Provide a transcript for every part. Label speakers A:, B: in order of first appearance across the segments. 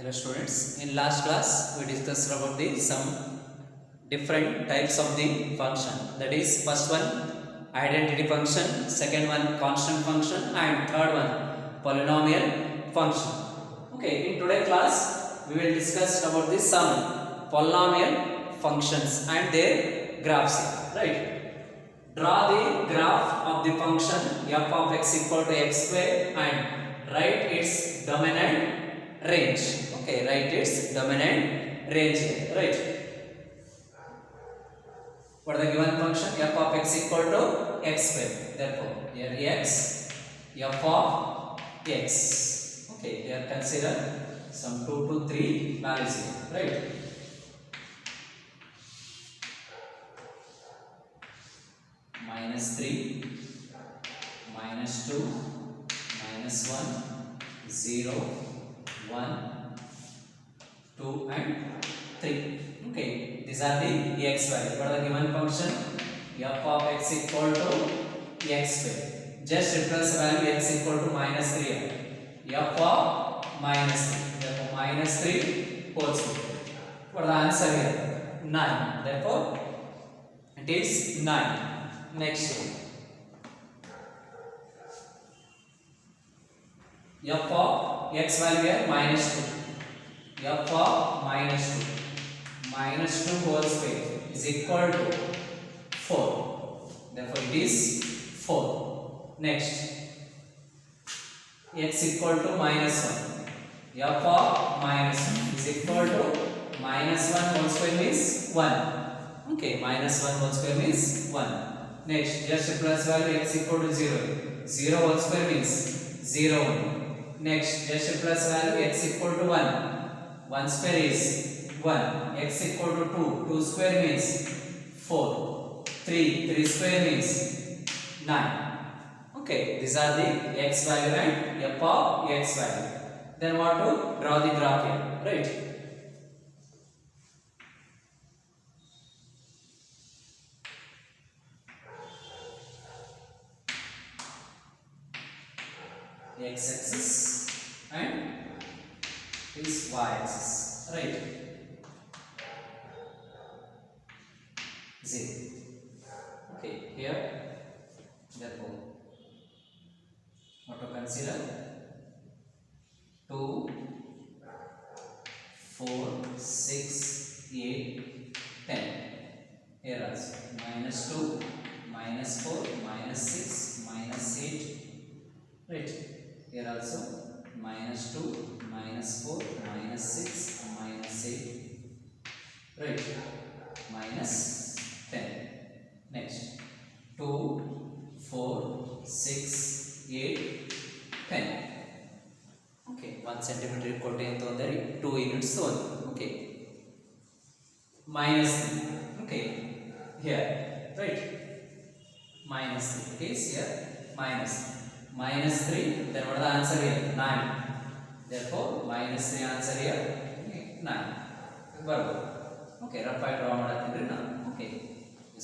A: Hello students, in last class we discussed about the some different types of the function, that is first one identity function, second one constant function and third one polynomial function. Okay, in today's class we will discuss about the some polynomial functions and their graphs, right? Draw the graph of the function f of x equal to x square and write its dominant range. Okay, write its dominant range here, right? What is the given function? F of x equal to x square. Therefore, here x, f of x. Okay, here consider some 2 to 3 values here, right? -3, -2, -1, 0, 1, 2 and 3. Okay, these are the x value. What are the given function? F of x equal to x square. Just replace value x equal to -3. F of -3. Therefore, -3 whole square. What is the answer here? 9. Therefore, it is 9. Next one. F of x value here -2. F of -2. -2 whole square is equal to 4. Therefore, it is 4. Next, x equal to -1. F of -1 is equal to -1 whole square means 1. Okay, -1 whole square means 1. Next, just replace value x equal to 0. 0 whole square means 0. Next, just replace value x equal to 1. 1 square is 1. X equal to 2. 2 square means 4. 3. 3 square means 9. Okay, these are the x value and f of x value. Then what to draw the graph here, right? X axis and is y axis, right? 0. Okay, here therefore what to consider? 2, 4, 6, 8, 10. Here also -2, -4, -6, -8, right? Here also -2, -4, -6, -8, right? -10. Next, 2, 4, 6, 8, 10. Okay, 1 centimeter equal to ఎంత ఉందని 2 units ఉంది. Okay, -3. Okay, here, right? -3. Okay, here -3. Then what is the answer here? 9. Therefore, -3 answer here 9. Barabar. Okay, rough draw ಮಾಡಾತೀನಿ ನಾನು. Okay,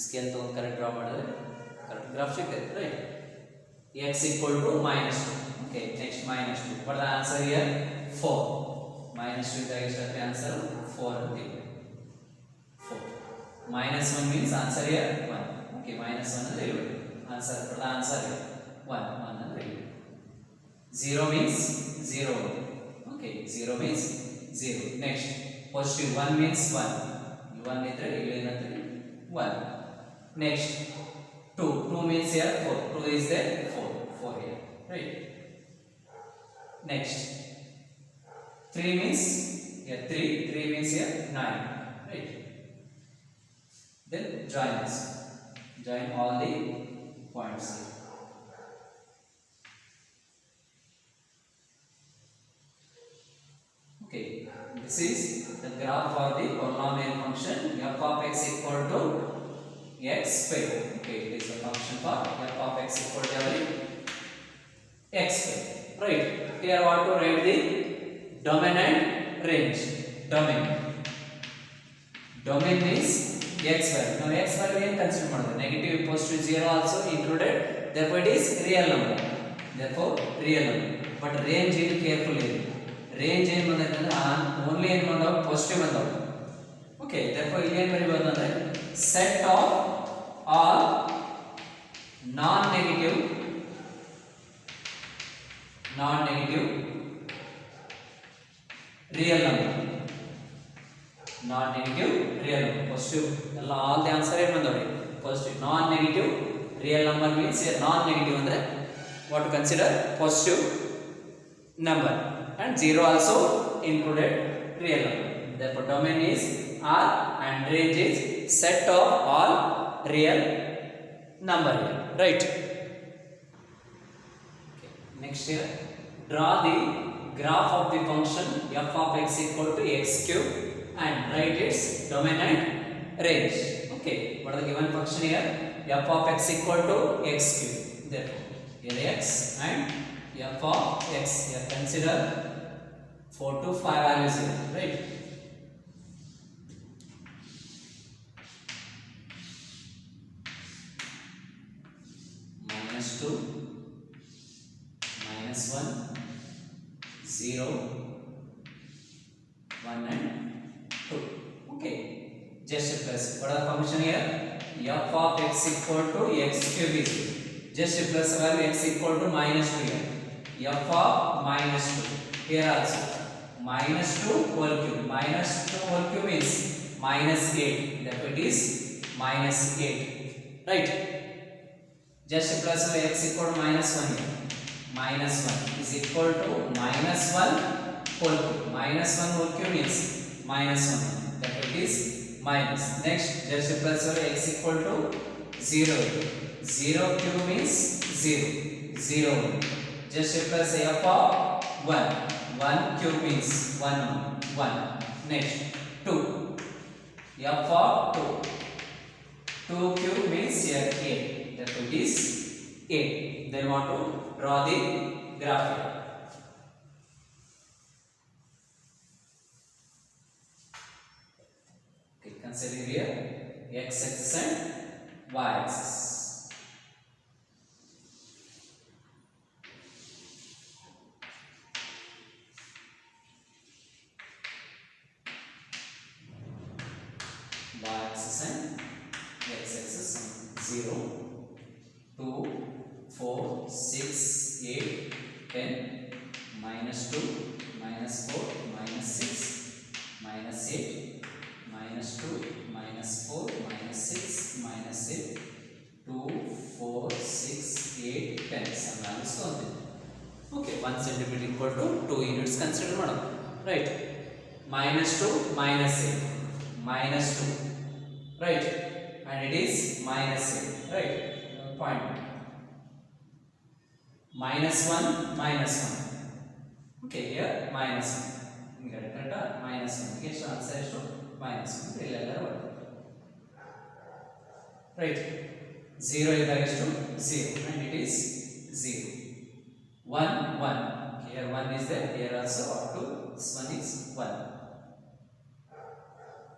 A: scale ತಗೊಂಡು correct draw ಮಾಡಿದ್ರೆ correct graph ಸಿಗ್ತದೆ, right? X equal to -2. Okay, next -2. What is the answer here? 4. -2 is the answer 4 ಅಂತ ಇದೆ. 4. -1 means answer here 1. Okay, -1 ಅಂದ್ರೆ 11. Answer for the answer here 1 ಅಂದ್ರೆ 11. 0 means 0. Okay, 0 means 0. Next, positive 1 means 1. 1 ಇದ್ರೆ ಇಲ್ಲಿ ಏನಂತೀವಿ 1. Next, 2. 2 means here 4. 2 is there 4. 4 here, right? Next, 3 means here 3. 3 means here 9, right? Then join this. Join all the points here. Okay, this is the graph for the polynomial function f of x equal to x square. Okay, it is the function for f of x equal to x square, right? Here I want to write the dominant range. Domain means x value. Now x value ಏನು consider ಮಾಡೋದು? Negative, positive, 0 also included. Therefore, it is real number. But range is careful. Range ಏನು ಬಂದೈತೆ ಅಂದ್ರೆ only ಏನು ಬಂದವು positive ಬಂದವು okay therefore ಇಲ್ಲಿ ಏನು ಬರೀಬಹುದು ಅಂದ್ರೆ set of all non negative real number positive ಎಲ್ಲ all the answer ಏನು ಬಂದವು positive non negative real number means here non negative ಅಂದ್ರೆ what to consider positive number and 0 also included real number. Therefore domain is R and range is set of all real number here, right? Okay. Next here, draw the graph of the function f of x equal to x cube and write its domain and range. Okay, what are the given function here? F of x equal to x cube. Therefore here x and f of x here consider 4 to 5 values here, right? -2 -1 0 1 and 2. Okay, just plus what are the function here? F of x equal to x cube is just plus value x equal to -2 here. F of -2 here also -2 whole cube. -2 whole cube means -8. Therefore it is -8, right? Just plus x equal to -1 here. -1 is equal to -1 whole cube. -1 whole cube means -1. Therefore it is minus. Next, just plus x equal to 0. 0 cube means 0. 0. Just plus f of 1. 1 cube means 1. 1. Next, 2. F of 2. 2 cube means here 8. Therefore it is 8. Then want to draw the graph here. Okay, consider here x axis and y axis. Y axis and x axis 0, 2, 4, 6, 8, 10, -2, -4, -6, -8, -2, -4, -6, -8, 2, 4, 6, 8, 10. Some values on it. Okay, 1 centimeter equal to 2 units. Consider madam, right? -2, -8, -2, right? And it is -8, right? Point. -1, -1. Okay, here -1. Correct? -1. Next answer is to -1. Right? 0 is to 0, and it is 0. 1, 1. Here 1 is there. Here also up to this one is 1.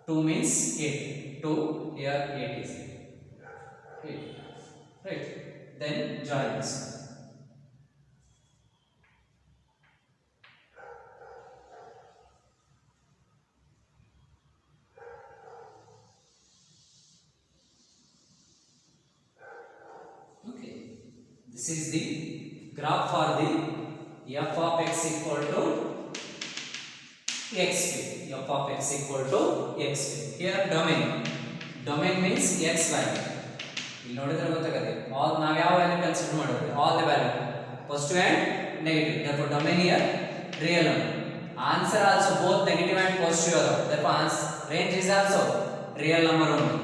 A: 2 means 8. 2 here 8 is there. 8. Right? Then join this one. This is the graph for the f of x equal to x cube. F of x equal to x cube. Here domain means x value. ಇಲ್ಲಿ ನೋಡಿದ್ರೆ ಗೊತ್ತಾಗುತ್ತೆ. All ನಾವು ಯಾವ value consider ಮಾಡೋದು? All the value positive and negative. Therefore domain here real number. Answer also both negative and positive. Therefore answer range is also real number only.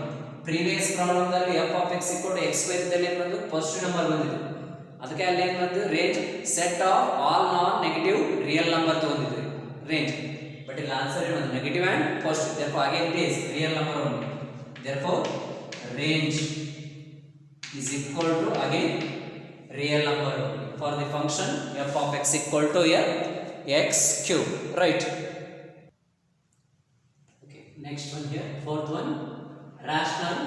A: Previous problem ದಲ್ಲಿ f of x equal to x square ಇದ್ದಲ್ಲಿ ಏನು ಬಂತು? Positive number ಬಂದಿದೆ. ಅದಕ್ಕೆ ಅಲ್ಲಿ ಏನು ಬಂತು? Range set of all non negative real number ತಗೊಂಡಿದ್ವಿ ರೇಂಜ್. ಬಟ್ ಇಲ್ಲಿ ಆನ್ಸರ್ ಏನು? Negative and positive. therefore again it is real number only. therefore range is equal to again real number only for the function f of x equal to here x cube, right? Okay, next one here, fourth one, rational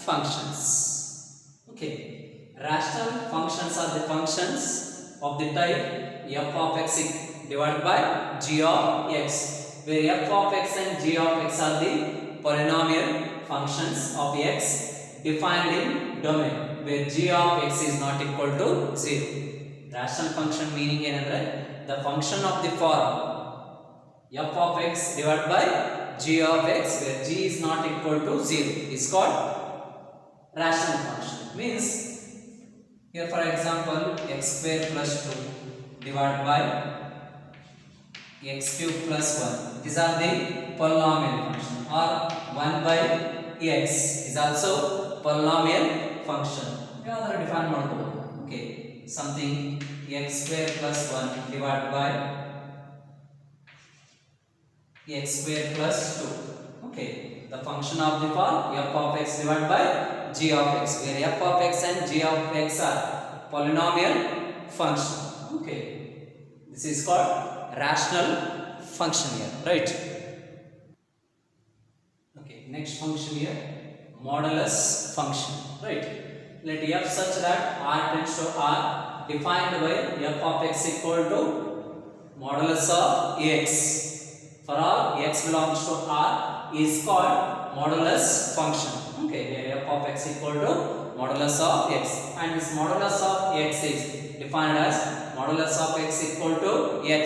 A: functions. Okay, rational functions are the functions of the type f of x divided by g of x. where f of x and g of x are the polynomial functions of x defined in domain where g of x is not equal to 0. Rational function meaning ಏನಂದ್ರೆ the function of the form f of x divided by g of x where g is not equal to 0 is called rational function. Means here for example x square plus 2 divided by x cube plus 1, these are the polynomial function, or 1 by x is also polynomial function. ಯಾವಾದರೂ define ಮಾಡ್ಕೋಬಹುದು. Okay, something x square plus 1 divided by x square plus 2. Okay, the function of the form f of x divided by g of x where f of x and g of x are polynomial function. Okay, this is called rational function here, right? Okay, next function here, modulus function, right? Let f such that r tends to r defined by f of x equal to modulus of x. For all x belongs to r is called modulus function. Okay, here f of x equal to modulus of x, and this modulus of x is defined as modulus of x equal to x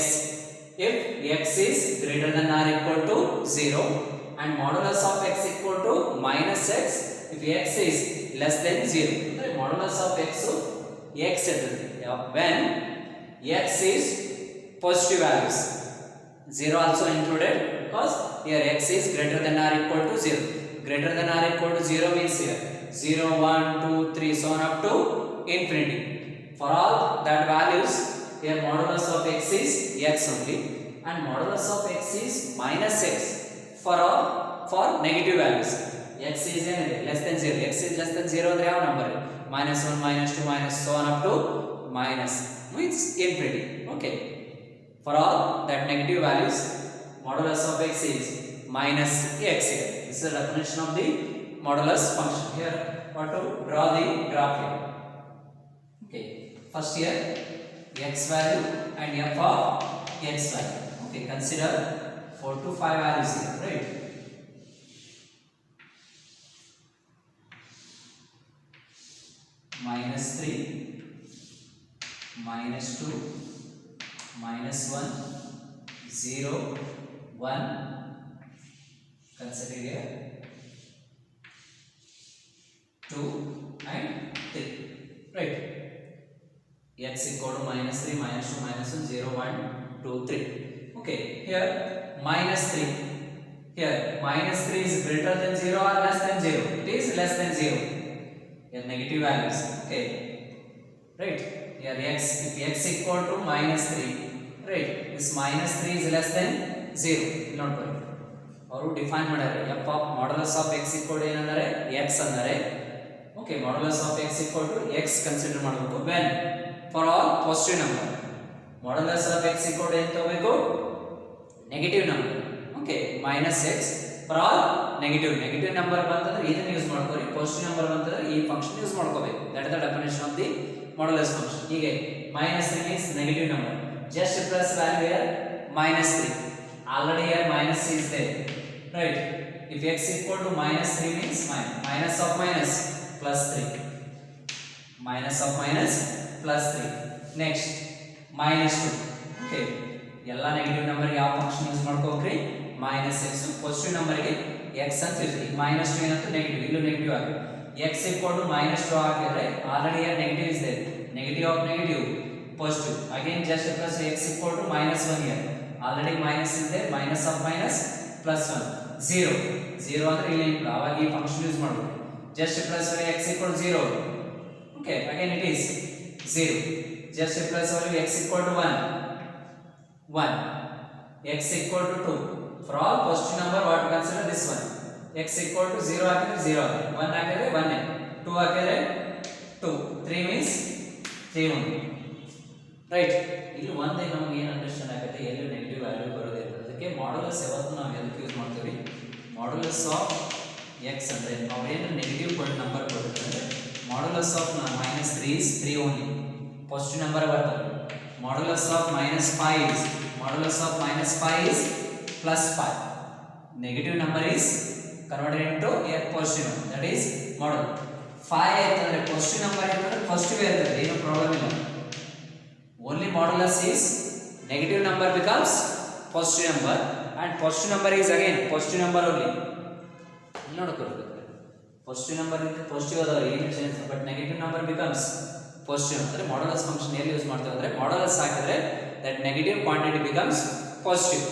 A: if x is greater than or equal to 0, and modulus of x equal to minus x if x is less than 0. The modulus of x when x is positive values, 0 also included because here x is greater than or equal to 0. Greater than or equal to 0 means here 0, 1, 2, 3 so on up to infinity. For all that values, here modulus of x is x only, and modulus of x is minus x for all for negative values. X is less than 0. X is less than 0 andre yav number? Minus 1, minus 2, minus so on up to minus means infinity. Okay, for all that negative values, modulus of x is minus x here. This is the definition of the modulus function. Here what to draw the graph here. Okay, first here x value and f of x value. Okay, consider 4 to 5 values here, right? Minus 3, minus 2, minus 1, 0, 1, consider here 2 and 3, right? X equal to minus 3, minus 2, minus 1, 0, 1, 2, 3. Okay, here minus 3. Here minus 3 is greater than 0 or less than 0? It is less than 0. Here negative values. Okay, right? Here x, if x equal to minus 3, right? This minus 3 is less than 0. Not worry. ಅವರು define ಮಾಡ್ಯಾರೆ f of modulus of x equal to ಏನಂದರೆ x ಅಂದರೆ. Okay, modulus of x equal to x consider ಮಾಡಬೇಕು when for all positive number. Modulus of x equal to ಏನು ತಗೋಬೇಕು? Negative number. Okay, minus x for all negative number ಬಂತಂದ್ರೆ ಇದನ್ನ use ಮಾಡ್ಕೊರಿ, positive number ಬಂತಂದ್ರೆ ಈ function use ಮಾಡ್ಕೋಬೇಕು. That is the definition of the modulus function. ಹೀಗೆ minus 3 means negative number. Just plus value here minus 3. Already here minus is there, right? If x equal to minus 3 means minus of minus plus 3. Minus of minus plus 3. Next minus 2. Okay, ಎಲ್ಲ negative number ಯಾವ function use ಮಾಡ್ಕೋಬೇಕ್ರಿ? minus x. Positive number ಗೆ x ಅಂತ use ಮಾಡಿ. minus 2 ಏನಂತ negative, ಇಲ್ಲೂ negative ಆಗಿದೆ. x equal to minus 2 ಹಾಕಿದ್ರೆ already here negative is there. Negative of negative positive. Again just plus x equal to minus 1 here. Already minus is there. Minus of minus plus 1. 0 ಅಂದ್ರೆ ಇಲ್ಲಿ ಅವಾಗ ಈ function use ಮಾಡಬೇಕು. Just plus x equal to 0. Okay, again it is 0. Just plus x equal to 1. 1. X equal to 2. For all positive number what to consider this one? X equal to 0 ಹಾಕಿದ್ರೆ 0 ಆಗುತ್ತೆ. 1 ಹಾಕಿದ್ರೆ 1, 2 ಹಾಕಿದ್ರೆ 2, 3 means 3 only. Right? ಇಲ್ಲಿ ಒಂದೇ ನಮಗೆ ಏನು understand ಆಗುತ್ತೆ, ಎಲ್ಲೂ ನೆಗೆಟಿವ್ ವ್ಯಾಲ್ಯೂ ಬರೋದಿಲ್ಲ. ಅದಕ್ಕೆ ಮಾಡ್ಯುಲಸ್ ಯಾವತ್ತೂ ನಾವು ಎದಕ್ಕೆ ಯೂಸ್ ಮಾಡ್ತೀವಿ? ಮಾಡ್ಯುಲಸ್ ಆಫ್ ಎಕ್ಸ್ ಅಂದರೆ ನಾವು ಏನು ನೆಗೆಟಿವ್ ನಂಬರ್ ಕೊಡುತ್ತೆ, modulus of minus 3 is 3 only. Positive number ಬರ್ತದೆ. Modulus of minus 5 is plus 5. Negative number is converted into a positive number, that is model. 5 aytandre positive number aytandre positive irutade, ಏನು problem ಇಲ್ಲ. Only modulus is negative number becomes positive number and positive number is again positive number only. ನೋಡ್ಕೊಳ್ಳಿ, positive number is positive ಅದವರು ಏನು change, but negative number becomes positive. ಅಂದ್ರೆ modulus function ಎಲ್ಲಿ use ಮಾಡ್ತೇವೆ ಅಂದ್ರೆ modulus ಹಾಕಿದ್ರೆ that negative quantity becomes positive,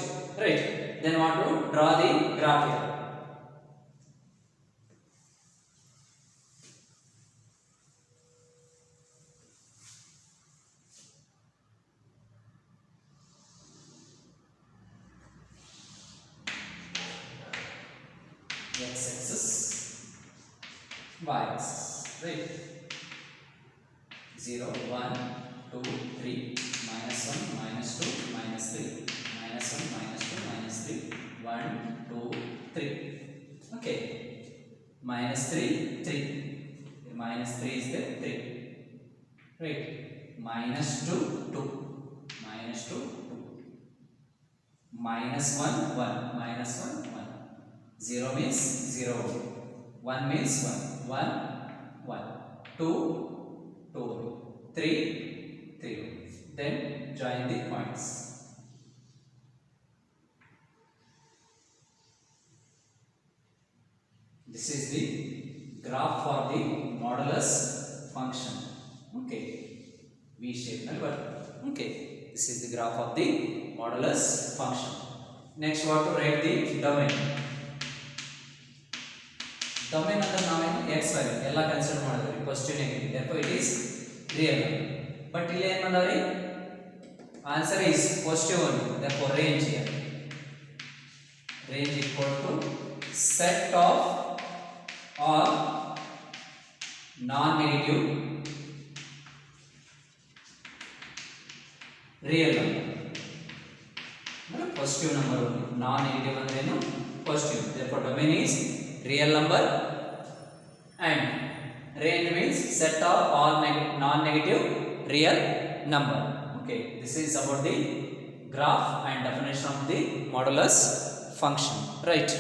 A: right? Then want to draw the graph here. X-axis, y-axis, right? 0, 1, 2, 3, minus 1, minus 2, minus 3, minus 1, minus 2, minus 3, 1, 2, 3. Okay. Minus 3, 3. Minus 3 is the 3. Right. Minus 2, 2. Minus 2, 2. Minus 1, 1. Minus 1, 1. 0 means 0. 1 means 1. 1, 1. 2, 2. 3, 3. Then join the points. This is the graph for the modulus function. Okay, V shape number. Okay, this is the graph of the modulus function. Next, we have to write the domain. Domain under ನಾವೇನು x y ಎಲ್ಲ consider ಮಾಡಿದ್ವಿ, positive negative, therefore it is real. But ಇಲ್ಲಿ ಏನು ಬಂದವ್ರಿ, answer is positive only, therefore range here. Range equal to set of all non-negative real number. Positive number only, non-negative ಅಂದ್ರೆ ಏನು positive, therefore domain is real number and range means set of all non-negative real number. Okay, this is about the graph and definition of the modulus function, right?